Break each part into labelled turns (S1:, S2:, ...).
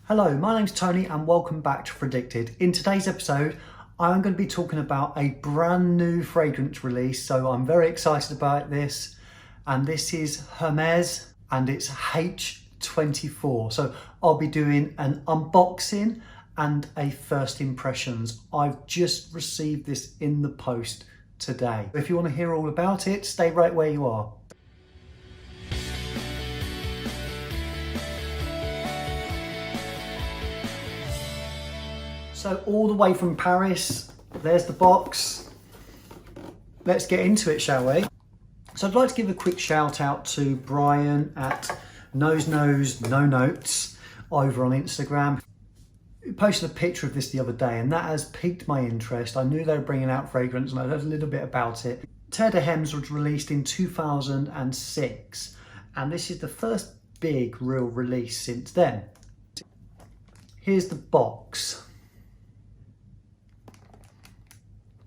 S1: Hello, my name's Tony and welcome back to Fragdicted. In today's episode, I'm going to be talking about a brand new fragrance release, so I'm very excited about this. And this is Hermes and it's H24. So I'll be doing an unboxing and a first impressions. I've just received this in the post today. If you want to hear all about it, stay right where you are. So all the way from Paris, there's the box. Let's get into it, shall we? So I'd like to give a quick shout out to Brian at Nose No Notes over on Instagram. He posted a picture of this the other day and that has piqued my interest. I knew they were bringing out fragrance and I heard a little bit about it. Terre de Hermes was released in 2006 and this is the first big real release since then. Here's the box.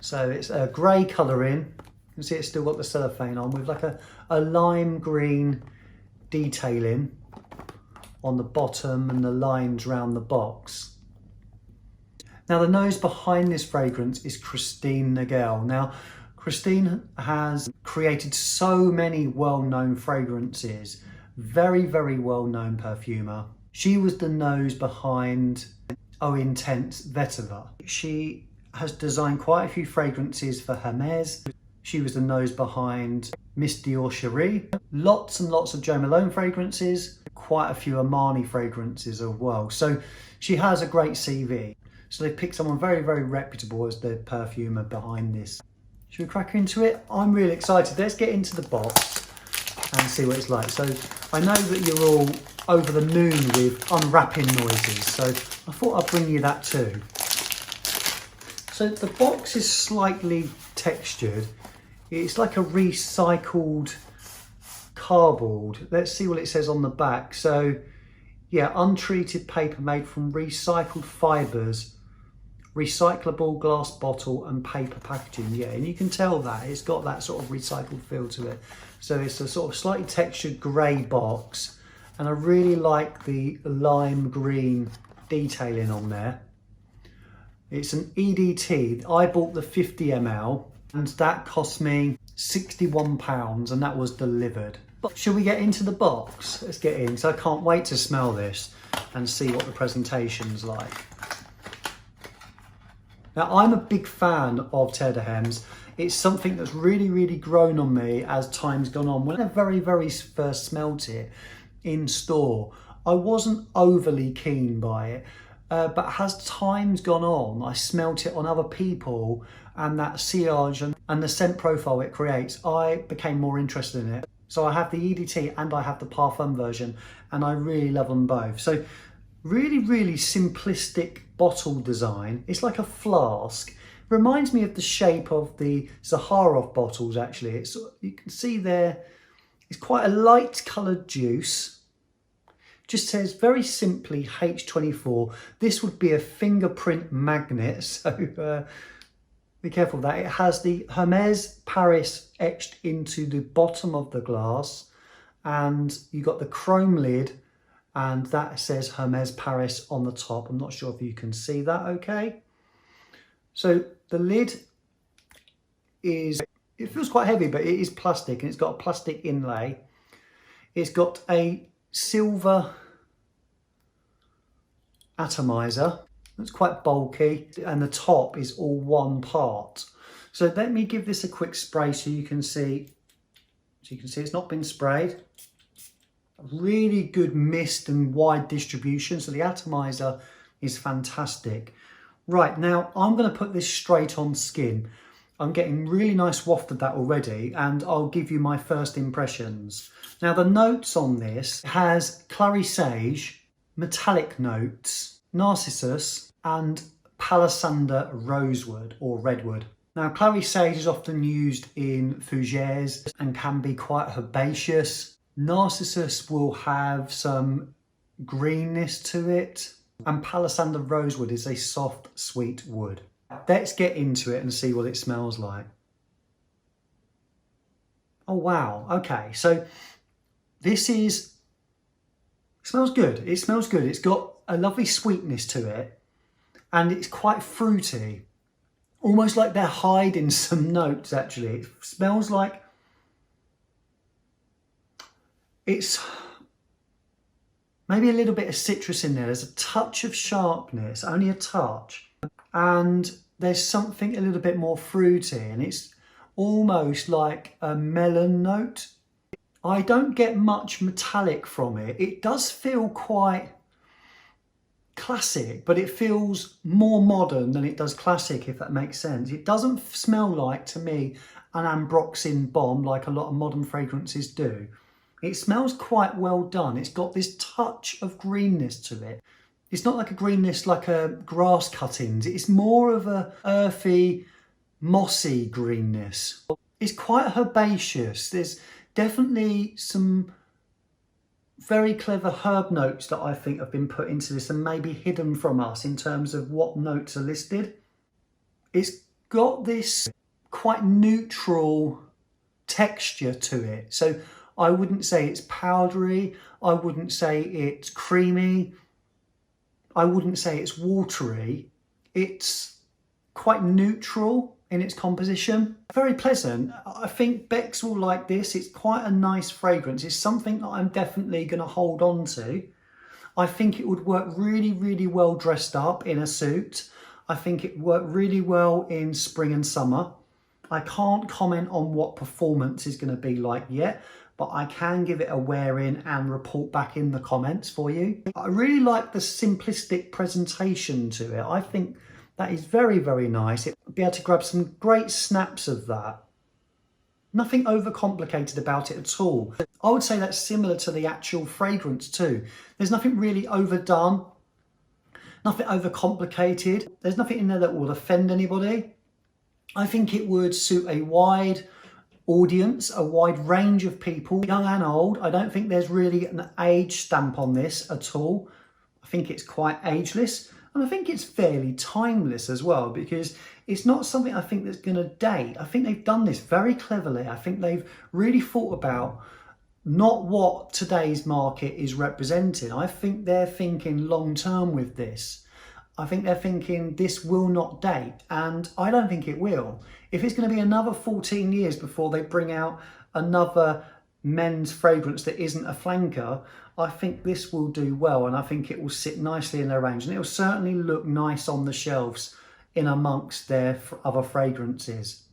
S1: So it's a grey colouring. You can see it's still got the cellophane on with like a lime green detailing on the bottom and the lines around the box. Now the nose behind this fragrance is Christine Nagel. Now Christine has created so many well-known fragrances, very well-known perfumer. She was the nose behind Eau Intense Vetiver. She has designed quite a few fragrances for Hermes. She was the nose behind Miss Dior Cherie. Lots and lots of Jo Malone fragrances, quite a few Armani fragrances as well. So she has a great CV. So they picked someone very reputable as the perfumer behind this. Should we crack into it? I'm really excited. Let's get into the box and see what it's like. So I know that you're all over the moon with unwrapping noises, so I thought I'd bring you that too. So the box is slightly textured. It's like a recycled cardboard. Let's see what it says on the back. So yeah, untreated paper made from recycled fibres, recyclable glass bottle and paper packaging. Yeah, and you can tell that it's got that sort of recycled feel to it. So it's a sort of slightly textured grey box and I really like the lime green detailing on there. It's an EDT. I bought the 50 ml and that cost me £61 and that was delivered. But should we get into the box? Let's get in. So I can't wait to smell this and see what the presentation's like. Now I'm a big fan of Terre de Hermes. It's something that's really grown on me as time's gone on. When I very first smelt it in store, I wasn't overly keen by it. But as time's gone on, I smelt it on other people and that sillage and the scent profile it creates, I became more interested in it. So I have the EDT and I have the Parfum version and I really love them both. So really simplistic bottle design. It's like a flask. Reminds me of the shape of the Zaharoff bottles actually. It's, you can see there, it's quite a light coloured juice. Just says very simply H24. This would be a fingerprint magnet, so be careful of that. It has the Hermes Paris etched into the bottom of the glass and you got the chrome lid and that says Hermes Paris on the top. I'm not sure if you can see that okay. So the lid is, it feels quite heavy but it is plastic and it's got a plastic inlay. It's got a silver atomizer. It's quite bulky and the top is all one part. So let me give this a quick spray so you can see. It's not been sprayed. Really good mist and wide distribution. So the atomizer is fantastic. Right, now I'm going to put this straight on skin. I'm getting really nice waft of that already and I'll give you my first impressions. Now the notes on this has clary sage, metallic notes, narcissus and palisander rosewood or redwood. Now clary sage is often used in fougères and can be quite herbaceous. Narcissus will have some greenness to it and palisander rosewood is a soft sweet wood. Let's get into it and see what it smells like. Oh wow, okay, so this is, smells good. It smells good. It's got a lovely sweetness to it, and it's quite fruity, almost like they're hiding some notes. Actually, it smells like it's maybe a little bit of citrus in there. There's a touch of sharpness, only a touch, and there's something a little bit more fruity, and it's almost like a melon note. I don't get much metallic from it. It does feel quite classic, but it feels more modern than it does classic, if that makes sense. It doesn't smell like, to me, an ambroxan bomb like a lot of modern fragrances do. It smells quite well done. It's got this touch of greenness to it. It's not like a greenness like a grass cuttings. It's more of a earthy, mossy greenness. It's quite herbaceous. There's definitely some very clever herb notes that I think have been put into this and maybe hidden from us in terms of what notes are listed. It's got this quite neutral texture to it. So I wouldn't say it's powdery. I wouldn't say it's creamy. I wouldn't say it's watery. It's quite neutral in its composition. Very pleasant. I think Bex will like this. It's quite a nice fragrance. It's something that I'm definitely going to hold on to. I think it would work really, really well dressed up in a suit. I think it would work really well in spring and summer. I can't comment on what performance is going to be like yet, but I can give it a wear in and report back in the comments for you. I really like the simplistic presentation to it. I think that is very, very nice. It'll be able to grab some great snaps of that. Nothing overcomplicated about it at all. I would say that's similar to the actual fragrance too. There's nothing really overdone, nothing overcomplicated. There's nothing in there that will offend anybody. I think it would suit a wide audience, a wide range of people, young and old. I don't think there's really an age stamp on this at all. I think it's quite ageless, and I think it's fairly timeless as well, because it's not something I think that's going to date. I think they've done this very cleverly. I think they've really thought about not what today's market is representing. I think they're thinking long term with this. I think they're thinking this will not date, and I don't think it will. If it's going to be another 14 years before they bring out another men's fragrance that isn't a flanker, I think this will do well, and I think it will sit nicely in their range, and it will certainly look nice on the shelves in amongst their other fragrances.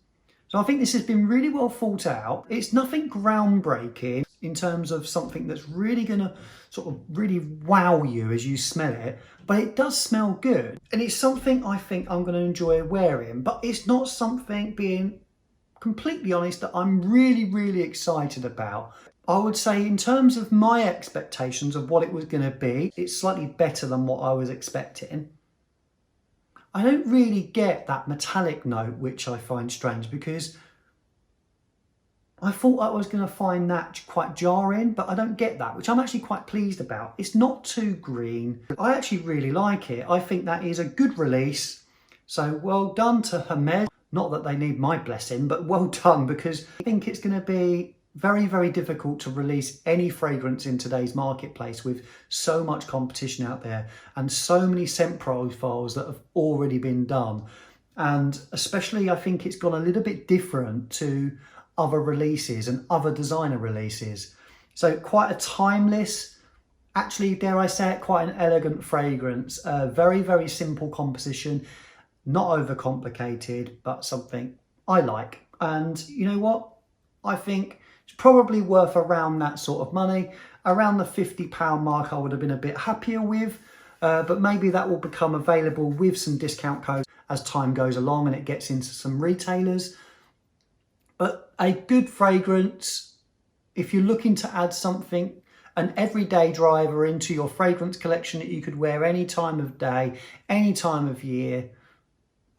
S1: So I think this has been really well thought out. It's nothing groundbreaking in terms of something that's really going to sort of really wow you as you smell it, but it does smell good. And it's something I think I'm going to enjoy wearing, but it's not something, being completely honest, that I'm really, really excited about. I would say in terms of my expectations of what it was going to be, it's slightly better than what I was expecting. I don't really get that metallic note, which I find strange, because I thought I was going to find that quite jarring, but I don't get that, which I'm actually quite pleased about. It's not too green. I actually really like it. I think that is a good release. So well done to Hermes. Not that they need my blessing, but well done, because I think it's going to be very, very difficult to release any fragrance in today's marketplace with so much competition out there and so many scent profiles that have already been done. And especially I think it's gone a little bit different to other releases and other designer releases. So quite a timeless, actually, dare I say it, quite an elegant fragrance. Very, very simple composition, not overcomplicated, but something I like. And you know what? I think it's probably worth around that sort of money. Around the £50 mark I would have been a bit happier with, but maybe that will become available with some discount codes as time goes along and it gets into some retailers. But a good fragrance, if you're looking to add something, an everyday driver into your fragrance collection that you could wear any time of day, any time of year,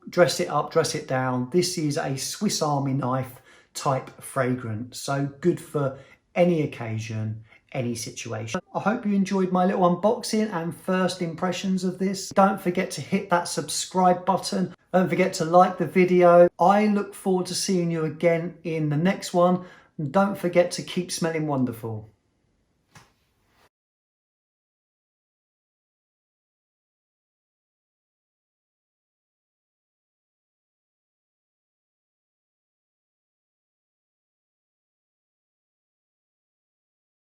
S1: dress it up, dress it down. This is a Swiss Army knife type fragrance, so good for any occasion, any situation. I hope you enjoyed my little unboxing and first impressions of this. Don't forget to hit that subscribe button. Don't forget to like the video. I look forward to seeing you again in the next one. And don't forget to keep smelling wonderful.